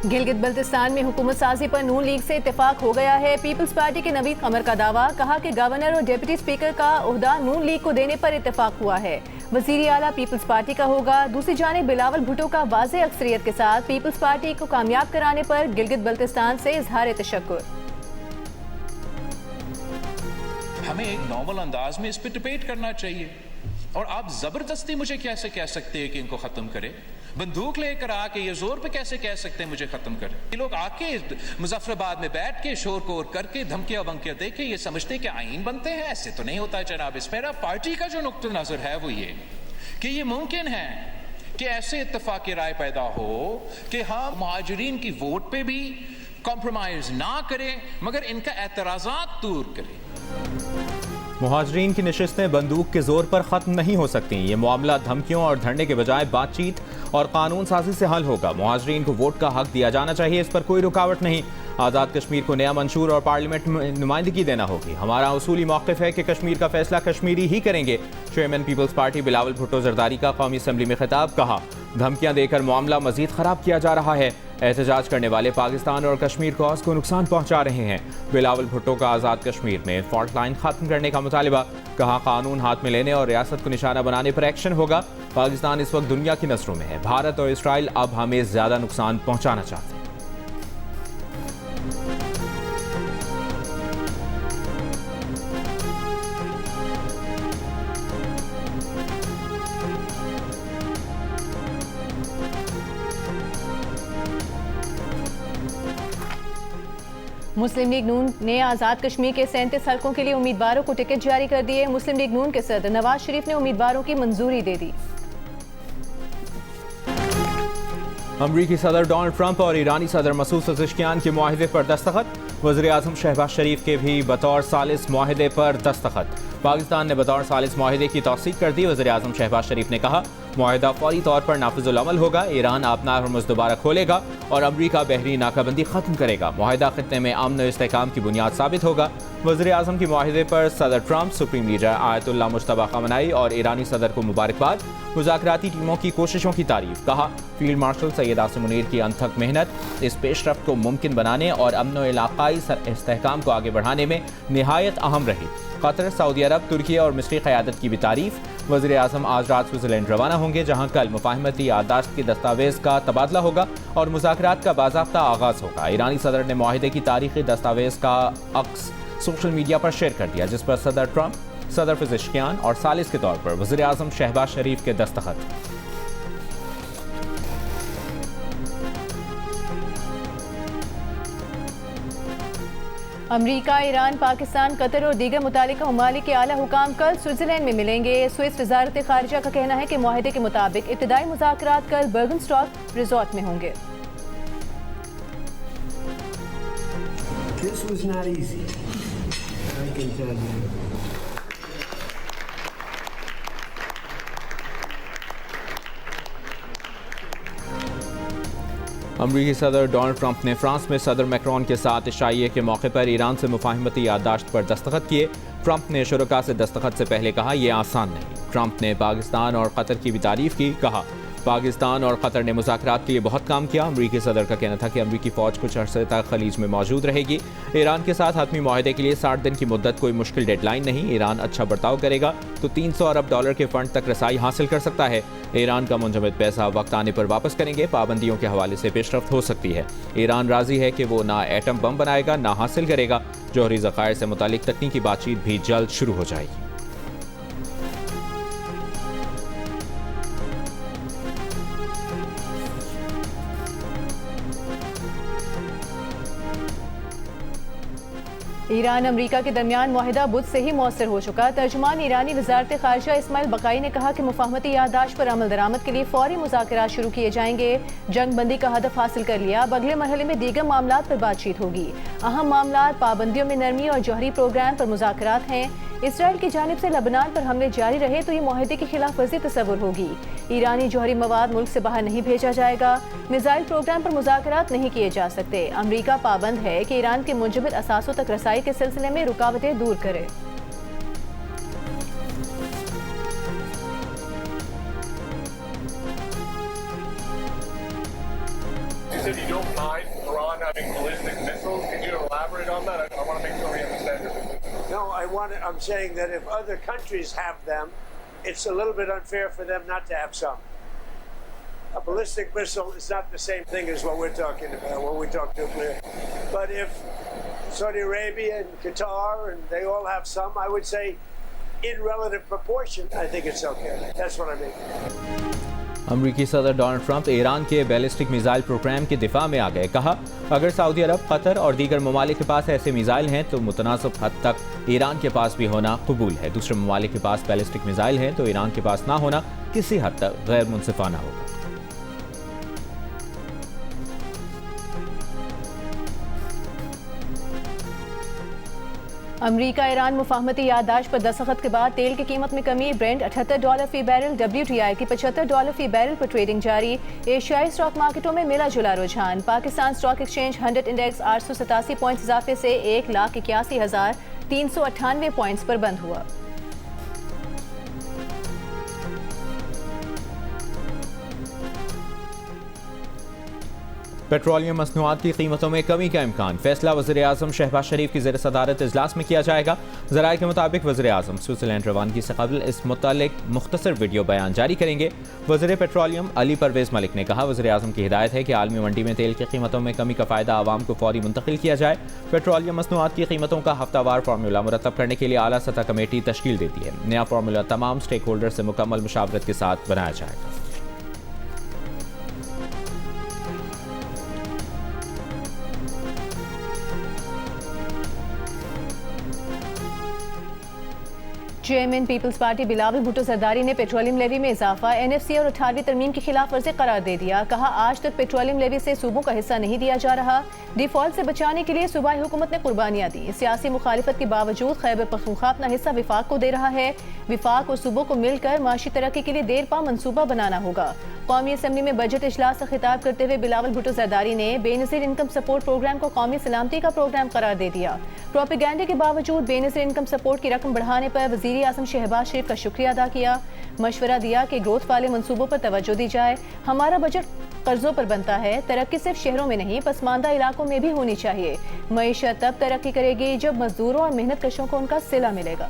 गिलगित बल्तिस्तान में हुकूमत साजी पर नून लीग से इत्तेफाक हो गया है। पीपल्स पार्टी के नवीद कमर का दावा, कहा कि गवर्नर और डिप्टी स्पीकर का ओहदा नून लीग को देने पर इत्तेफाक हुआ है। वजीर आला पीपल्स पार्टी का होगा। दूसरी जानिब बिलावल भुट्टो का वाज़ेह अक्सरियत के साथ पीपल्स पार्टी को कामयाब कराने पर गिलगित बल्तिस्तान से इजहार तशक्कुर। हमें एक नॉर्मल अंदाज में इस पर डिबेट करना चाहिए और आप जबरदस्ती मुझे कैसे कह सकते हैं कि इनको खत्म करें? बंदूक लेकर आके ये जोर पे कैसे कह सकते हैं मुझे खत्म करें? ये लोग आके मुजफ्फराबाद में बैठ के शोर कोर करके धमकियां वमकियां देके ये समझते कि आईन बनते हैं। ऐसे तो नहीं होता है जनाब। इस मेरा पार्टी का जो नुक्ता नजर है वो ये कि ये मुमकिन है कि ऐसे इत्तेफाक राय पैदा हो कि हाँ मुहाजिरीन की वोट पे भी कॉम्प्रोमाइज ना करें मगर इनका एतराजात दूर करें। मुहाजिरीन की नशिस्तें बंदूक के जोर पर खत्म नहीं हो सकती। ये मामला धमकियों और धरने के बजाय बातचीत और कानून साजी से हल होगा। मुहाजिरीन को वोट का हक दिया जाना चाहिए, इस पर कोई रुकावट नहीं। आज़ाद कश्मीर को नया मंशूर और पार्लियामेंट में नुमाइंदगी देना होगी। हमारा उसूली मौक़िफ़ है कि कश्मीर का फैसला कश्मीरी ही करेंगे। Chairman peoples party Bilawal Bhutto Zardari का कौमी असम्बली में खिताब, कहा धमकियां देकर मामला मजीद खराब किया जा रहा है। एहतजाज करने वाले पाकिस्तान और कश्मीर कॉज को नुकसान पहुंचा रहे हैं। बिलावल भुट्टो का आज़ाद कश्मीर में फॉल्ट लाइन खत्म करने का मुतालिबा, कहा कानून हाथ में लेने और रियासत को निशाना बनाने पर एक्शन होगा। पाकिस्तान इस वक्त दुनिया की नजरों में है। भारत और इसराइल अब हमें ज्यादा नुकसान पहुंचाना चाहते हैं। मुस्लिम लीग नून ने आज़ाद कश्मीर के 37 हलकों के लिए उम्मीदवारों को टिकट जारी कर दिए। मुस्लिम लीग नून के सदर नवाज शरीफ ने उम्मीदवारों की मंजूरी दे दी। अमरीकी सदर डोनाल्ड ट्रंप और ईरानी सदर मसूद पेज़ेश्कियान के मुआहदे पर दस्तखत। वज़ीर आज़म शहबाज शरीफ के भी बतौर सालिस मुआहदे पर दस्तखत। पाकिस्तान ने बतौर सालिस मुआहदे की तौसीक कर दी। वज़ीर आज़म शहबाज शरीफ ने कहा मुआहदा फौरी तौर पर नाफिजुल अमल होगा। ईरान अपना हरमुज़ दोबारा खोलेगा और अमरीका बहरी नाकाबंदी खत्म करेगा। मुआहदा खित्ते में अमन और इस्तेहकाम की बुनियाद साबित होगा। वज़ीर आज़म के मुआहदे पर सदर ट्रंप, सुप्रीम लीडर आयतुल्लाह मुज्तबा खamenei और ईरानी सदर को मुबारकबाद। मुज़ाकराती टीमों की कोशिशों की तारीफ, कहा फील्ड मार्शल सैयद आसिम मुनीर की अनथक मेहनत इस पेशरफ्त को मुमकिन बनाने और अमन और इलाक़ाई इस्तेहकाम को आगे बढ़ाने में निहायत अहम रही। कतर, सऊदी अरब, तुर्की और मिस्री क़यादत की भी तारीफ। वज़ीर आज़म आज रात स्विट्ज़रलैंड रवाना होंगे, जहाँ कल मुफ़ाहमती याददाश्त के दस्तावेज़ का तबादला होगा और मुज़ाकरात का बाज़ाब्ता आगाज़ होगा। ईरानी सदर ने मुआहदे की तारीख़ी दस्तावेज़ का अक्स सोशल मीडिया पर शेयर कर दिया, जिस पर सदर ट्रंप, सदर पेज़ेश्कियान और सालिस के तौर पर वज़ीर आज़म शहबाज शरीफ के दस्तखत। अमरीका, ईरान, पाकिस्तान, कतर और दीगर मुतालिका ममालिक के आला हुकाम कल स्विट्ज़रलैंड में मिलेंगे। स्विस वज़ारत ख़ारिजा का कहना है कि मुआहदे के मुताबिक इब्तिदाई मुज़ाकरात कल बर्गनस्टॉक रिजॉर्ट में होंगे। This was not easy. I can tell you. अमरीकी सदर डोनाल्ड ट्रंप ने फ्रांस में सदर मैक्रोन के साथ इशाइये के मौके पर ईरान से मुफाहमती याददाश्त पर दस्तखत किए। ट्रंप ने शुरका से दस्तखत से पहले कहा यह आसान नहीं। ट्रंप ने पाकिस्तान और कतर की भी तारीफ की, कहा पाकिस्तान और कतर ने मुज़ाकरात के लिए बहुत काम किया। अमरीकी सदर का कहना था कि अमरीकी फ़ौज कुछ अरसे तक खलीज में मौजूद रहेगी। ईरान के साथ हतमी मुआहदे के लिए 60 दिन की मुद्दत कोई मुश्किल डेडलाइन नहीं। ईरान अच्छा बर्ताव करेगा तो 300 अरब डॉलर के फंड तक रसाई हासिल कर सकता है। ईरान का मुंजमद पैसा वक्त आने पर वापस करेंगे। पाबंदियों के हवाले से पेशरफ्त हो सकती है। ईरान राजी है कि वो ना एटम बम बनाएगा ना हासिल करेगा। जौहरी ज़खायर से मुतालिक तकनीकी बातचीत भी जल्द शुरू हो जाएगी। ईरान अमरीका के दरमियान मुआहिदा बुध से ही मौसर हो चुका। तर्जुमान ईरानी वज़ारत ख़ारिजा इस्माइल बकाई ने कहा कि मुफाहमती याददाश्त पर अमल दरामद के लिए फौरी मुज़ाकरात शुरू किए जाएंगे। जंग बंदी का हदफ हासिल कर लिया। अब अगले मरहले में दीगर मामलात पर बातचीत होगी। अहम मामलात पाबंदियों में नरमी और जौहरी प्रोग्राम पर मुज़ाकरात हैं। इसराइल की जानिब से लबनान पर हमले जारी रहे तो ये मुआहदे की खिलाफ वर्जी तस्वुर होगी। ईरानी जौहरी मवाद मुल्क से बाहर नहीं भेजा जाएगा। मिसाइल प्रोग्राम पर मुज़ाकरात नहीं किए जा सकते। अमरीका पाबंद है कि ईरान के मुंजमद असासों तक रसाई के सिलसिले में रुकावटें दूर करे। said you don't mind Iran having ballistic missiles. Can you elaborate on that? I want to make sure we understand your position. No, I'm saying that if other countries have them, it's a little bit unfair for them not to have some. A ballistic missile is not the same thing as what we're talking about when we talk nuclear. But if Saudi Arabia and Qatar and they all have some, I would say in relative proportion, I think it's okay. That's what I mean. अमरीकी सदर Donald Trump Iran के ballistic missile programme के दिफा में आ गए। कहा, अगर Saudi अरब, Qatar और दीगर ममालिक के पास ऐसे मिसाइल हैं तो मुतनासिब हद तक ईरान के पास भी होना कबूल है। दूसरे ममालिक के पास बैलिस्टिक मिसाइल हैं तो ईरान के पास ना होना किसी हद तक गैर मुनसिफाना होगा। अमरीका ईरान मुफाहमती याददाश्त पर दस्तखत के बाद तेल की कीमत में कमी। ब्रेंट $78 फी बैरल, WTI की $75 फी बैरल पर ट्रेडिंग जारी। एशियाई स्टॉक मार्केटों में मिला जुला रुझान। Pakistan stock exchange 100 index 887 points इजाफे से 1,81,398 पॉइंट्स पर बंद हुआ। पेट्रोलियम मसनूआत की कीमतों में कमी का इम्कान। फैसला वज़ीर आज़म शहबाज शरीफ की ज़ेर सदारत इजलास में किया जाएगा। ज़राए के मुताबिक वज़ीर आज़म स्विट्ज़रलैंड रवानगी से कबल इस मुतालिक मुख्तसर वीडियो बयान जारी करेंगे। वज़ीर पेट्रोलियम अली परवेज़ मलिक ने कहा, वज़ीर आज़म की हिदायत है कि आलमी मंडी में तेल की कीमतों में कमी का फ़ायदा आवाम को फौरी मुंतकिल किया जाए। पेट्रोलियम मसनूआत की कीमतों का हफ्तावार फार्मूला मुरतब करने के लिए आला सतह कमेटी तश्कील देती है। नया फार्मूला तमाम स्टेक होल्डर से मुकम्मल मुशावरत के साथ बनाया जाएगा। Chairman peoples party Bilawal Bhutto Zardari ने पेट्रोलियम लेवी में इजाफा, NFC और 18वीं तरमीम की खिलाफ वर्जी करार दे दिया। कहा, आज तक पेट्रोलियम लेवी से सूबों का हिस्सा नहीं दिया जा रहा। डिफॉल्ट से बचाने के लिए सूबाई हुकूमत ने कुर्बानियां दी। सियासी मुखालिफत के बावजूद खैबर पख्तूनख्वा अपना हिस्सा विफाक को दे रहा है। विफाक और सूबों को मिलकर माशी तरक्की के लिए देर पा मनसूबा बनाना होगा। कौमी असम्बली में बजट इजलास से खिताब करते हुए बिलावल भुट्टो जरदारी ने बेनज़ीर इनकम सपोर्ट प्रोग्राम को कौमी सलामती का प्रोग्राम करार दे दिया। प्रोपेगेंडे के बावजूद बेनज़ीर इनकम सपोर्ट की रकम बढ़ाने पर वज़ीर आज़म शहबाज शरीफ का शुक्रिया अदा किया। मशवरा दिया कि ग्रोथ वाले मंसूबों पर तवज्जो दी जाए। हमारा बजट कर्जों पर बनता है। तरक्की सिर्फ शहरों में नहीं, पसमानदा इलाकों में भी होनी चाहिए। मईशत तब तरक्की करेगी जब मजदूरों और मेहनत कशों को उनका सिला मिलेगा।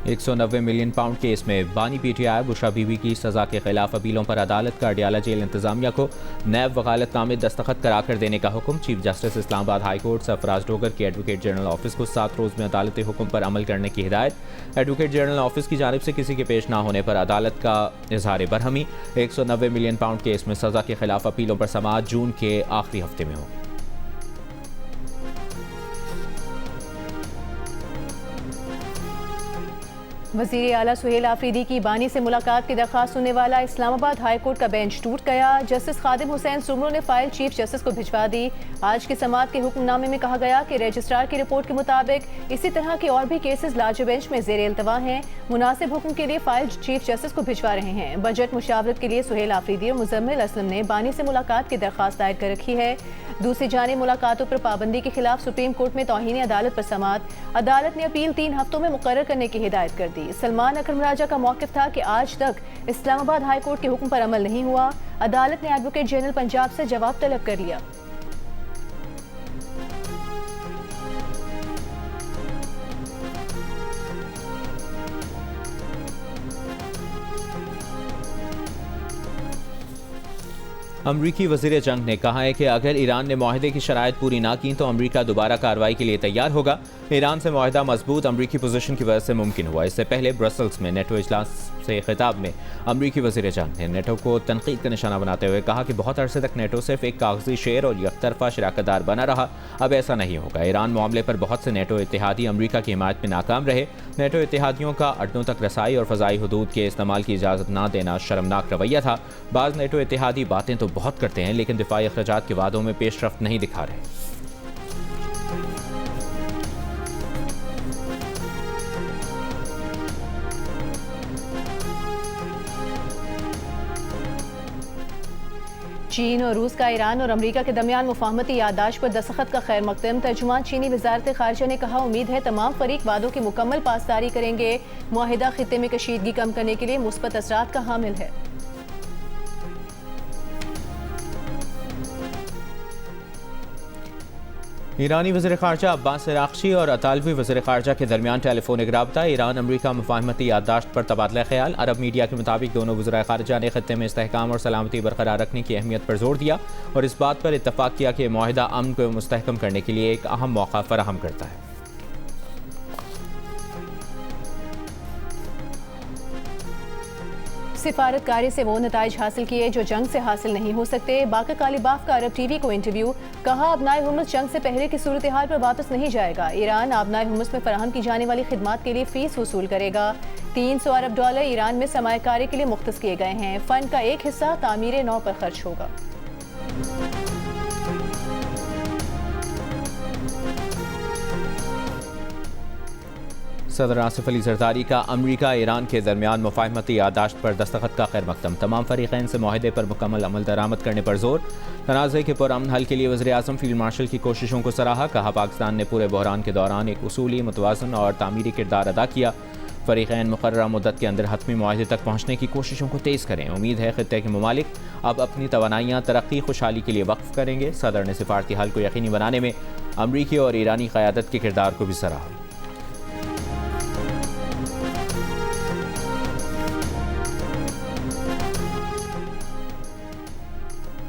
£190 मिलियन केस में बानी PTI बुशरा बीबी की सजा के खिलाफ अपीलों पर अदालत का अडियाला जेल इंतजामिया को नैब वकालतनामे दस्तखत कराकर देने का हुक्म। Chief justice Islamabad high court Sarfaraz Dogar की एडवोकेट जनरल ऑफिस को 7 रोज़ में अदालती हुक्म पर अमल करने की हिदायत। एडवोकेट जनरल ऑफिस की जानिब से किसी के पेश न होने पर अदालत का इजहार बरहमी। £190 मिलियन केस में सजा के खिलाफ अपीलों पर समाअत जून के आखिरी हफ्ते में हो। वज़ीर आला सुहेल आफरीदी की बानी से मुलाकात की दरख्वास्त सुनने वाला इस्लामाबाद हाई कोर्ट का बेंच टूट गया। जस्टिस खादिम हुसैन सुमरो ने फाइल चीफ जस्टिस को भिजवा दी। आज की समाअत के हुक्मनामे में कहा गया कि रजिस्ट्रार की रिपोर्ट के मुताबिक इसी तरह के और भी केसेस लार्जर बेंच में ज़ेर इल्तवा हैं। मुनासिब हुक्म के लिए फाइल चीफ जस्टिस को भिजवा रहे हैं। बजट मुशावरत के लिए सुहेल आफरीदी और मुजम्मिल असलम ने बानी से मुलाकात की दरख्वास्त दायर कर रखी है। दूसरी जानिब मुलाकातों पर पाबंदी के खिलाफ सुप्रीम कोर्ट में तौहीन अदालत पर समाअत। अदालत ने अपील 3 हफ्तों में मुकर्रर करने की हिदायत कर दी। सलमान अकरम राजा का मौक़िफ़ था कि आज तक इस्लामाबाद हाई कोर्ट के हुक्म पर अमल नहीं हुआ। अदालत ने एडवोकेट जनरल पंजाब से जवाब तलब कर लिया। अमरीकी वज़ीर जंग ने कहा है कि अगर ईरान ने मुआहदे की शराइत पूरी ना की तो अमरीका दोबारा कार्रवाई के लिए तैयार होगा। ईरान से मुआहदा मजबूत अमरीकी पोजीशन की वजह से मुमकिन हुआ। इससे पहले ब्रसल्स में नेटो इजलास से खिताब में अमरीकी वज़ीर जंग ने नेटो को तनकीद का निशाना बनाते हुए कहा कि बहुत अरसे तक नेटो सिर्फ एक कागजी शेर और यकतरफा शराकतदार बना रहा, अब ऐसा नहीं होगा। ईरान मामले पर बहुत से नेटो इत्तेहादी अमरीका की हिमायत में नाकाम रहे। नेटो इत्तेहादियों का अड्डों तक रसाई और फ़ज़ाई हदूद के इस्तेमाल की इजाज़त न देना शर्मनाक रवैया था। बाज़ नेटो इत्तेहादी बातें तो बहुत करते हैं लेकिन दिफाई अखराजात के वादों में पेशरफ्त नहीं दिखा रहे। चीन और रूस का ईरान और अमेरिका के दरमियान मुफाहमती याददाश्त पर दस्तखत का खैर मकदम। तर्जुमान चीनी वजारत खारजा ने कहा, उम्मीद है तमाम फरीक वादों की मुकम्मल पासदारी करेंगे। मुआहिदा खित्ते में कशीदगी कम करने के लिए मुस्बत असरात का हामिल है। ईरानी वज़ीर ख़ारजा अब्बास अराग़ची और अतालवी वज़ीर ख़ारजा के दरमियान टेलीफोनिक रब्ता। ईरान अमरीका मुफाहमती याददाश्त पर तबादला ख्याल। अरब मीडिया के मुताबिक दोनों वज़ीर ख़ारजा ने खित्ते में इस्तेहकाम और सलामती बरकरार रखने की अहमियत पर जोर दिया और इस बात पर इत्तफ़ाक़ किया कि मुआहिदा अमन को मुस्तहकम करने के लिए एक अहम मौका फराहम करता है। सिफारतकारी से वो नताइज हासिल किए जो जंग से हासिल नहीं हो सकते। बाकर कालीबाफ का अरब टीवी को इंटरव्यू। कहा, आबनाए हुमस जंग से पहले की सूरत हाल पर वापस नहीं जाएगा। ईरान आबनाए हुमस में फराहम की जाने वाली खिदमात के लिए फीस वसूल करेगा। 300 अरब डॉलर ईरान में सरमायाकारी के लिए मुख्तस किए गए हैं। फंड का एक हिस्सा तामीर नौ पर खर्च होगा। सदर आसिफ अली जरदारी का अमरीका ईरान के दरमियान मुफाहमती याददाश्त पर दस्तखत का खैर मकदम। तमाम फरीक़ैन से मुआहिदे पर मुकम्मल अमल दरामद करने पर जोर। तनाज़े के पुरअमन हल के लिए वज़ीर आज़म फील्ड मार्शल की कोशिशों को सराहा। कहा, पाकिस्तान ने पूरे बहरान के दौरान एक उसूली, मुतवाज़न और तामीरी किरदार अदा किया। फरीक़ैन मुक़र्ररा मुद्दत के अंदर हतमी मुआहिदे तक पहुँचने की कोशिशों को तेज़ करें। उम्मीद है खित्ते के ममालिक अब अपनी तवानाइयाँ तरक्की खुशहाली के लिए वक्फ करेंगे। सदर ने सिफारती हल को यकीनी बनाने में अमरीकी और ईरानी क़यादत के किरदार को भी सराहा।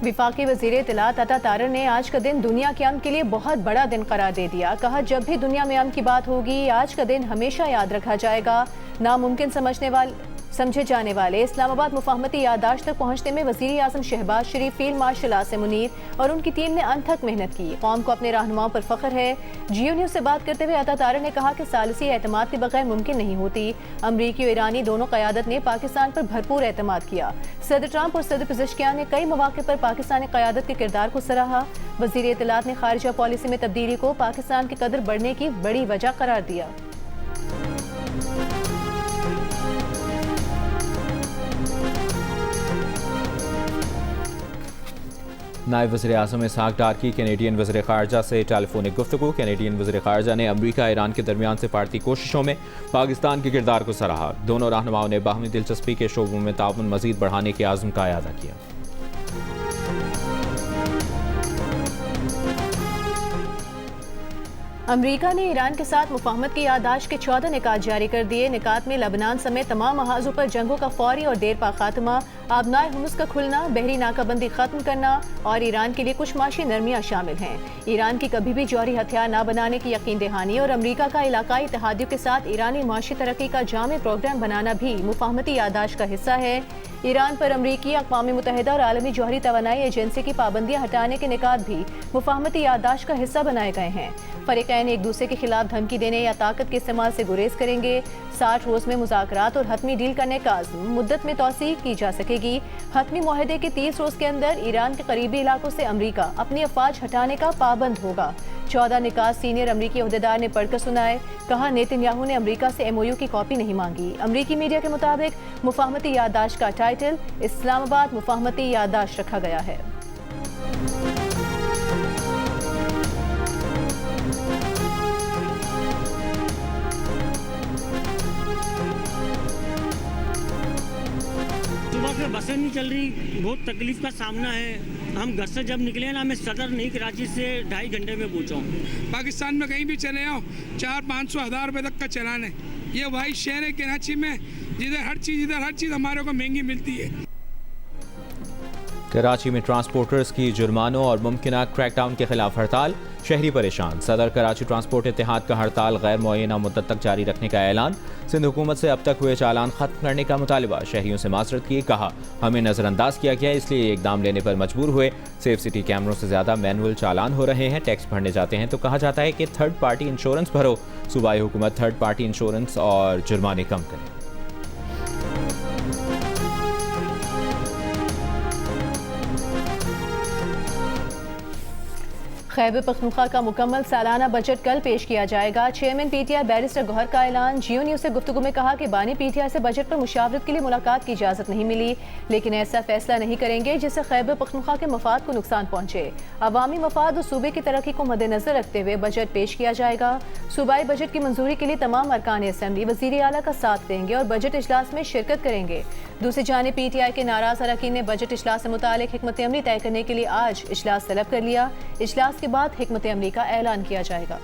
विफाकी वज़ीर इत्तलात अता तारर ने आज का दिन दुनिया के अमन के लिए बहुत बड़ा दिन करार दे दिया। कहा, जब भी दुनिया में अमन की बात होगी आज का दिन हमेशा याद रखा जाएगा। नामुमकिन समझे जाने वाले इस्लामाबाद मुफाहमती याददाश्त तक पहुंचने में वज़ीर आज़म शहबाज शरीफ, फील्ड मार्शल आसिम मुनीर और उनकी टीम ने अनथक मेहनत की। कौम को अपने रहनुमाओं पर फ़ख्र है। जियो न्यूज़ से बात करते हुए अता तारर ने कहा कि सालिसी एतमाद के बगैर मुमकिन नहीं होती। अमरीकी और ईरानी दोनों क़यादत ने पाकिस्तान पर भरपूर एतमाद किया। सदर ट्रंप और सदर पेज़ेश्कियान ने कई मौक़े पर पाकिस्तानी क़यादत के किरदार को सराहा। वज़ीर इत्तलात ने खारिजा पॉलिसी में तब्दीली को पाकिस्तान की कदर बढ़ने की बड़ी वजह करार दिया। नायब वज़ीर आज़म इसहाक़ डार की कैनेडियन वज़ीर ख़ारजा से टेलीफोनिक गुफ्तगू। कैनेडियन वज़ीर ख़ारजा ने अमरीका ईरान के दरमियान सिफारती कोशिशों में पाकिस्तान के किरदार को सराहा। दोनों रहनुमाओं ने बाहमी दिलचस्पी के शोबों में ताउन मज़ीद बढ़ाने के आज़म का इयादा किया। अमरीका ने ईरान के साथ मुफाहमत की याददाश्त के 14 निकात जारी कर दिए। निकात में लबनान समेत तमाम महाजों पर जंगों का फौरी और देर पा खात्मा, आबनाए हुमस का खुलना, बहरी नाकाबंदी खत्म करना और ईरान के लिए कुछ माशी नरमियाँ शामिल हैं। ईरान की कभी भी जौहरी हथियार न बनाने की यकीन दहानी और अमरीका का इलाकाई इत्तेहादियों के साथ ईरानी माशी तरक्की का जामे प्रोग्राम बनाना भी मुफाहमती याददाश्त का हिस्सा है। ईरान पर अमरीकी, अक़वाम मुत्तहिदा और आलमी जौहरी तवानाई एजेंसी की पाबंदियाँ हटाने के निकात भी मुफाहमती याददाश्त का हिस्सा बनाए गए हैं। फरीक़ैन एक दूसरे के खिलाफ धमकी देने या ताकत के इस्तेमाल से गुरेज करेंगे। 60 रोज़ में मुज़ाकरात और हतमी डील करने का आज़म, मुद्दत में तौसीक़ की जा सकेगी। हतमी मुआहदे के 30 रोज़ के अंदर ईरान के करीबी इलाकों से अमरीका अपनी अफवाज हटाने का पाबंद होगा। 14 निकात सीनियर अमरीकी अहदेदार ने पढ़कर सुनाए। कहा, नेतन्याहू ने अमरीका से MOU की कॉपी नहीं मांगी। अमरीकी मीडिया के मुताबिक मुफाहमती याददाश्त का टाइटल इस्लामाबाद मुफाहमती याददाश्त रखा गया है। बसें नहीं चल रही, बहुत तकलीफ का सामना है। हम घर से जब निकले ना, मैं सदर नहीं कराची से 2.5 घंटे में पहुंचा हूँ। पाकिस्तान में कहीं भी चले आओ 400-500 हज़ार रुपये तक का चलान है। ये वही शहर है कराची में जिधर हर चीज़ हमारे को महंगी मिलती है। कराची में ट्रांसपोर्टर्स की जुर्मानों और मुमकिन क्रैकडाउन के खिलाफ हड़ताल, शहरी परेशान। सदर कराची ट्रांसपोर्ट इत्तेहाद का हड़ताल गैर मुअय्यना मुद्दत तक जारी रखने का ऐलान। सिंध हुकूमत से अब तक हुए चालान खत्म करने का मुतालिबा, शहरियों से माजरत की। कहा, हमें नज़रअंदाज किया गया, इसलिए इकदाम लेने पर मजबूर हुए। सेफ सिटी कैमरों से ज़्यादा मैनुअल चालान हो रहे हैं। टैक्स भरने जाते हैं तो कहा जाता है कि थर्ड पार्टी इंश्योरेंस भरो। सूबाई हुकूमत थर्ड पार्टी इंश्योरेंस और जुर्माने कम करे। खैबर पख्तूनख्वा का मुकम्मल सालाना बजट कल पेश किया जाएगा। चेयरमैन पीटीआई बैरिस्टर गौहर का ऐलान। जियो न्यूज़ से गुफ्तगू में कहा कि बानी पीटीआई से बजट पर मुशावरत के लिए मुलाकात की इजाज़त नहीं मिली, लेकिन ऐसा फैसला नहीं करेंगे जिससे खैबर पख्तूनख्वा के मफाद को नुकसान पहुंचे। अवामी मफाद और सूबे की तरक्की को मद्देनजर रखते हुए बजट पेश किया जाएगा। सूबाई बजट की मंजूरी के लिए तमाम अरकान असम्बली वज़ीर आला का साथ देंगे और बजट इजलास में शिरकत करेंगे। दूसरी जानिब पीटीआई के नाराज अरकान ने बजट इजलास से मुतालिक हिकमत अमली तय करने के लिए आज इजलास तलब कर लिया। इजलास के बाद हिकमत अमली का ऐलान किया जाएगा।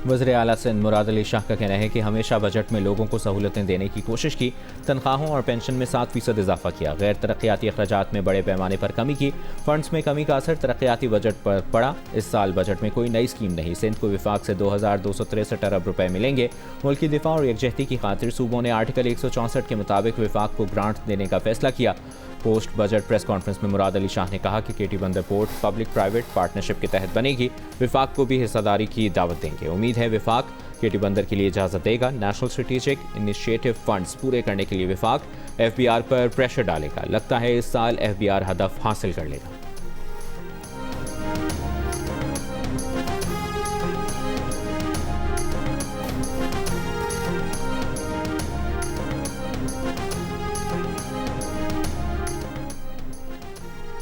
वज़ीर आला सिंध मुराद अली शाह का कहना है कि हमेशा बजट में लोगों को सहूलतें देने की कोशिश की, तनख्वाहों और पेंशन में 7% इजाफा किया, गैर तरक्याती अखराजात में बड़े पैमाने पर कमी की, फंड्स में कमी का असर तरक्याती बजट पर पड़ा। इस साल बजट में कोई नई स्कीम नहीं। सिंध को विफाक से 2263 अरब रुपए मिलेंगे। मुल्क की दिफा और यकजहती की खातिर सूबों ने आर्टिकल 164 के मुताबिक विफाक को ग्रांट देने का फैसला किया। पोस्ट बजट प्रेस कॉन्फ्रेंस में मुराद अली शाह ने कहा कि केटी बंदर पोर्ट पब्लिक प्राइवेट पार्टनरशिप के तहत बनेगी। विफाक को भी हिस्सेदारी की दावत देंगे। उम्मीद है विफाक केटी बंदर के लिए इजाज़त देगा। नेशनल स्ट्रेटेजिक इनिशिएटिव फंड्स पूरे करने के लिए विफाक FBR पर प्रेशर डालेगा। लगता है इस साल FBR हदफ हासिल कर लेगा।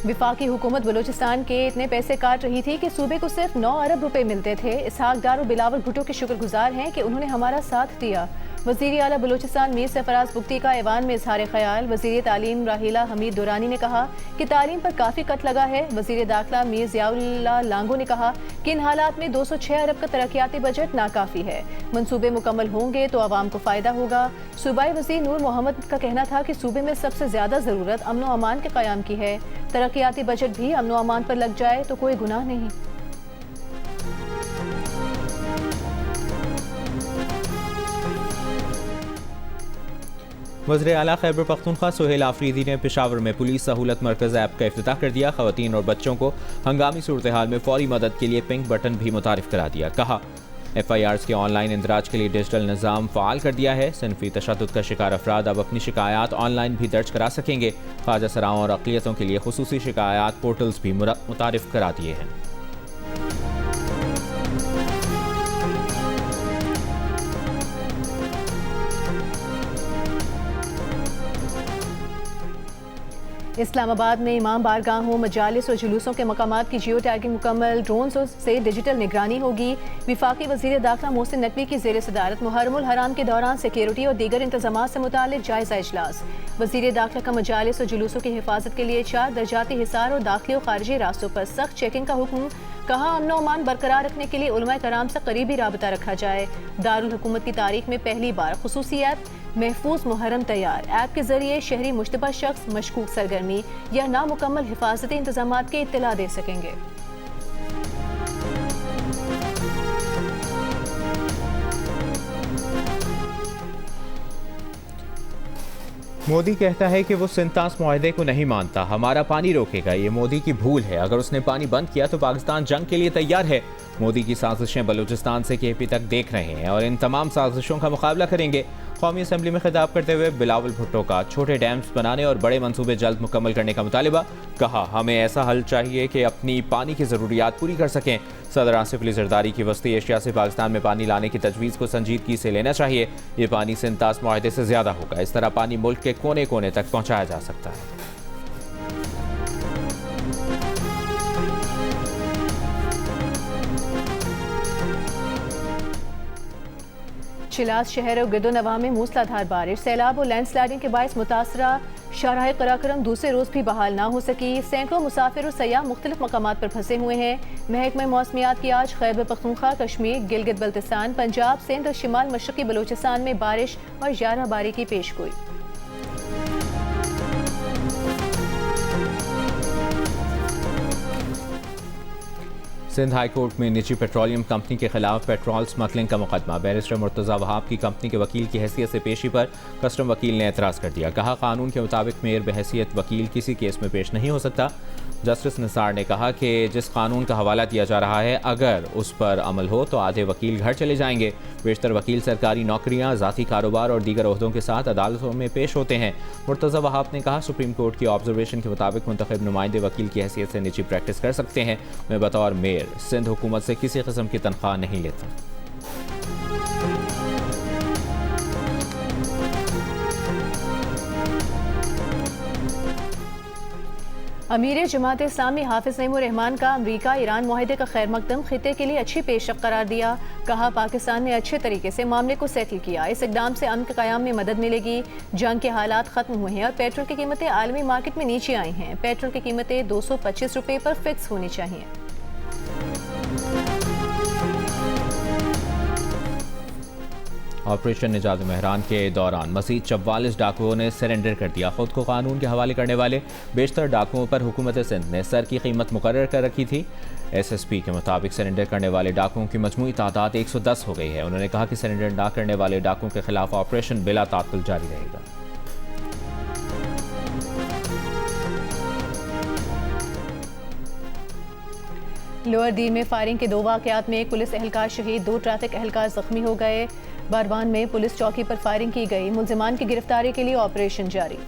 विफाकी हुकूमत बलूचिस्तान के इतने पैसे काट रही थी कि सूबे को सिर्फ 9 अरब रुपए मिलते थे। इसहाक डार और बिलावल भुट्टो के शुक्रगुजार हैं कि उन्होंने हमारा साथ दिया। वज़ीर आला बलूचिस्तान मीर सरफराज बुख्ती का ऐवान में इजहार ख्याल। वज़ीर तालीम राहिला हमीद दुरानी ने कहा कि तालीम पर काफ़ी कट लगा है। वज़ीर दाखिला मीर ज़ियाउल्लाह लांगो ने कहा कि इन हालात में 206 अरब का तरक्याती बजट नाकाफ़ी है। मंसूबे मुकम्मल होंगे तो आवाम को फ़ायदा होगा। सूबाई वज़ीर नूर मोहम्मद का कहना था कि सूबे में सबसे ज़्यादा ज़रूरत अमन व अमान के क़याम की है। तरक्याती बजट भी अमन व अमान पर लग जाए तो कोई गुनाह नहीं। वज़ीर आला खैबर पख्तूनख्वा सुहेल आफरीदी ने पेशावर में पुलिस सहूलत मरकज़ ऐप का इफ्तिताह कर दिया। ख़वातीन और बच्चों को हंगामी सूरत हाल में फौरी मदद के लिए पिंक बटन भी मुतारिफ करा दिया। कहा FIRs के ऑनलाइन इंदराज के लिए डिजिटल निज़ाम फ़ाल कर दिया है। सिनफ़ी तशद्दुद का शिकार अफराद अब अपनी शिकायत ऑनलाइन भी दर्ज करा सकेंगे। ख्वाजा सराओं और अक़लियतों के लिए खुसूसी शिकायत पोर्टल्स भी मुतारिफ करा दिए हैं। इस्लामाबाद में इमाम बारगाहों, मजालिस और जुलूसों के मकामात की जियो टैगिंग मुकम्मल। ड्रोन से डिजिटल निगरानी होगी। विफाकी वज़ीर दाखिला मोहसिन नकवी की ज़ेर सदारत मुहर्रमुल हराम के दौरान सिक्योरिटी और दीगर इंतजामात से मुताल्लिक़ जायज़ा इजलास। वज़ीर दाखिला का मजालिस और जुलूसों की हिफाजत के लिए 4 दर्जाती हिसार और दाखिली और खारजी रास्तों पर सख्त चेकिंग का हुक्म। कहा अमन व अमान बरकरार रखने के लिए उलमा कराम से करीबी राबता रखा जाए। दारुल हुकूमत की तारीख में पहली बार खुसूसी ऐप महफूज मुहर्रम तैयार। ऐप के जरिए शहरी मुश्तबा शख्स मशकूक सरगर्मी या नामुकम्मल हिफाजती इंतजामात की इत्तला दे सकेंगे। मोदी कहता है कि वो सिंतास मुआहदे को नहीं मानता, हमारा पानी रोकेगा। ये मोदी की भूल है। अगर उसने पानी बंद किया तो पाकिस्तान जंग के लिए तैयार है। मोदी की साजिशें बलूचिस्तान से KP तक देख रहे हैं और इन तमाम साजिशों का मुकाबला करेंगे। कौमी असम्बली में खिताब करते हुए बिलावल भुट्टो का छोटे डैम्स बनाने और बड़े मंसूबे जल्द मुकम्मल करने का मुतालिबा। कहा हमें ऐसा हल चाहिए कि अपनी पानी की ज़रूरियात पूरी कर सकें। सदर आसिफ अली ज़रदारी की वस्ती एशिया से पाकिस्तान में पानी लाने की तजवीज़ को संजीदगी से लेना चाहिए। ये पानी सिंतास मुआहदे से ज़्यादा होगा। इस तरह पानी मुल्क के कोने कोने तक पहुँचाया जा सकता है। शिलास शहर और गिरदोनवा में मूसलाधार बारिश, सैलाब और लैंडस्लाइडिंग के बायस मुतासरा शाहराह कराकरम दूसरे रोज भी बहाल ना हो सकी। सैकड़ों मुसाफिर और सयाह मुख्तलिफ मकामात पर फंसे हुए हैं। महकमा मौसमियात की आज खैबर पख्तूनख्वा, कश्मीर, गिलगित बल्तिस्तान, पंजाब, सिंध और शिमाल मशरकी बलूचिस्तान में बारिश और 11 बारी की पेशगोई। सिंध हाई कोर्ट में निजी पेट्रोलियम कंपनी के खिलाफ पेट्रोल स्मगलिंग का मुकदमा। बैरिस्टर मुर्तज़ा वहाब की कंपनी के वकील की हैसियत से पेशी पर कस्टम वकील ने एतराज़ कर दिया। कहा कानून के मुताबिक मेयर बहैसियत वकील किसी केस में पेश नहीं हो सकता। जस्टिस निसार ने कहा कि जिस कानून का हवाला दिया जा रहा है अगर उस पर अमल हो तो आधे वकील घर चले जाएंगे। बेशतर वकील सरकारी नौकरियां, ज़ाती कारोबार और दीगर ओहदों के साथ अदालतों में पेश होते हैं। मुर्तज़ा वहाब ने कहा सुप्रीम कोर्ट की ऑब्जर्वेशन के मुताबिक मुंतखब नुमाइंदे वकील की हैसियत से निजी प्रैक्टिस कर सकते हैं। मैं बतौर मेयर सिंध हुकूमत से किसी किस्म की तनख्वाह नहीं लेता। अमीर जमात इस्लामी हाफिज नईमुर रहमान का अमरीका ईरान मुआहदे का खैर मकदम खिते के लिए अच्छी पेशरफ करार दिया। कहा पाकिस्तान ने अच्छे तरीके से मामले को सेटल किया। इस इकदाम से अमन के क़याम में मदद मिलेगी। जंग के हालात खत्म हुए हैं और पेट्रोल की कीमतें आलमी मार्केट में नीचे आई हैं। पेट्रोल की कीमतें 225 रुपये पर फिक्स होनी चाहिए। ऑपरेशन निजात महरान के दौरान मज़ीद 44 डाकुओं ने सरेंडर कर दिया। खुद को कानून के हवाले करने वाले बेशतर डाकुओं पर हुकूमत सिंध ने सर की कीमत मुकर्रर कर रखी थी। SSP के मुताबिक सरेंडर करने वाले डाकुओं की मजमूई तादाद 110 हो गई है। उन्होंने कहा कि सरेंडर न करने वाले डाकुओं के खिलाफ ऑपरेशन बिला तात्तुल जारी रहेगा। लोअर दीन में फायरिंग के 2 वाक़यात में पुलिस एहलकार शहीद, 2 ट्रैफिक एहलकार जख्मी हो गए। बारवान में पुलिस चौकी पर फायरिंग की गई। मुलजिमान की गिरफ्तारी के लिए ऑपरेशन जारी।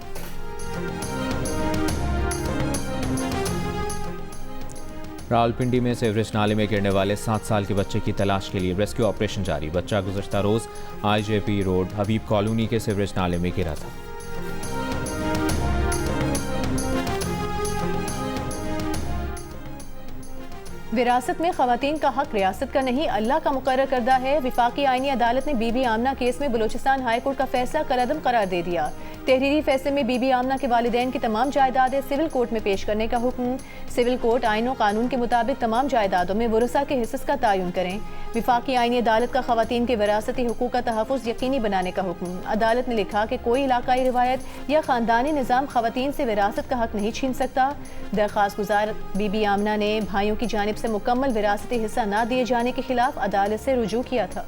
रावलपिंडी में सेवरेज नाले में गिरने वाले 7 साल के बच्चे की तलाश के लिए रेस्क्यू ऑपरेशन जारी। बच्चा गुज़श्ता रोज़ IJP रोड हबीब कॉलोनी के सेवरेज नाले में गिरा था। विरासत में खवातीन का हक रियासत का नहीं अल्लाह का मुकर्रर करदा है। विफाकी आईनी अदालत ने बीबी आमना केस में बलूचिस्तान हाई कोर्ट का फैसला कलअदम करार दे दिया। तहरीरी फैसले में बीबी आमना के वालिदैन की तमाम जायदादें सिविल कोर्ट में पेश करने का हुक्म। सिविल कोर्ट आईन और कानून के मुताबिक तमाम जायदादों में वरसा के हिस्से का तयन करें। विफाकी आईनी अदालत का खवातीन के विरासती हुकूक का तहफ़्फ़ुज़ यकीनी बनाने का हुक्म। अदालत ने लिखा कि कोई इलाकाई रिवायत या ख़ानदानी निज़ाम खवातीन से विरासत का हक नहीं छीन सकता। दरख्वास्त गुजार बीबी आमना ने भाइयों की जानिब से मुकम्मल विरासती हिस्सा न दिए जाने के खिलाफ अदालत से रुजू किया था।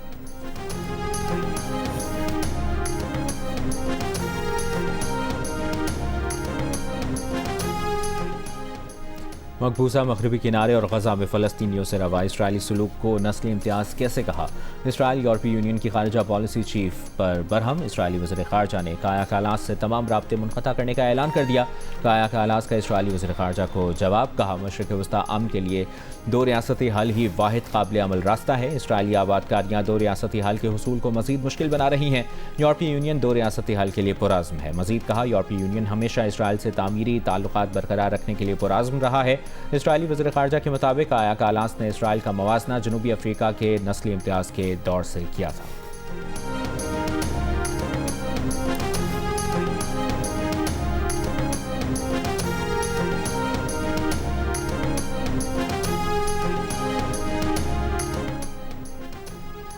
मकबूजा मगरबी किनारे और गजा में फ़लस्तीनियों से रवा इसराइली सलूक को नस्ली इम्तियाज़ कैसे कहा। इसराइल यूरोपीय यूनियन की खारजा पॉलिसी चीफ पर बरहम। इसराइली वज़ीर ख़ारजा ने काया कालास से तमाम राब्ते मुनक़ता करने का ऐलान कर दिया। काया कालास का इसराइली वज़ीर ख़ारजा को जवाब। कहा मशरिक़ वस्ता अमन के लिए 2 रियासती हल ही वाहिद काबिल अमल रास्ता है। इसराइली आबादकारियाँ 2 रियासती हल के हुसूल को मज़ीद मुश्किल बना रही हैं। यूरोपीय यूनियन 2 रियासती हल के लिए पुरज़्म है। मज़ीद कहा यूरोपीय यूनियन हमेशा इसराइल से तामीरी ताल्लुकात बरकरार रखने के लिए पुरज़्म रहा है। इसराइली वज़ीर ख़ारजा के मुताबिक आया कालास ने इसराइल का मवाजना जनूबी अफ्रीका के नस्ली इम्तियाज़ के दौर से किया था।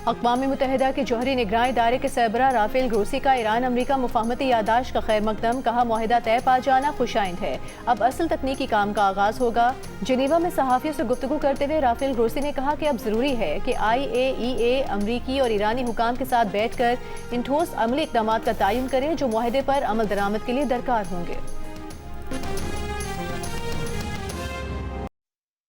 अक़वाम मुत्तहिदा के जौहरी निगरान इदारे के सरबराह राफेल ग्रोसी का ईरान अमरीका मुफाहमती यादाश्त का खैर मकदम। कहा मुआहिदा तय पा जाना खुशाइंद है, अब असल तकनीकी काम का आगाज़ होगा। जनीवा में सहाफ़ियों से गुफ्तगू करते हुए राफेल ग्रोसी ने कहा कि अब ज़रूरी है कि IAEA अमरीकी और ईरानी हुकाम के साथ बैठ कर इन ठोस अमली इक़दामात का तयन करें जो मुआहिदे पर अमल दरामद के लिए दरकार होंगे।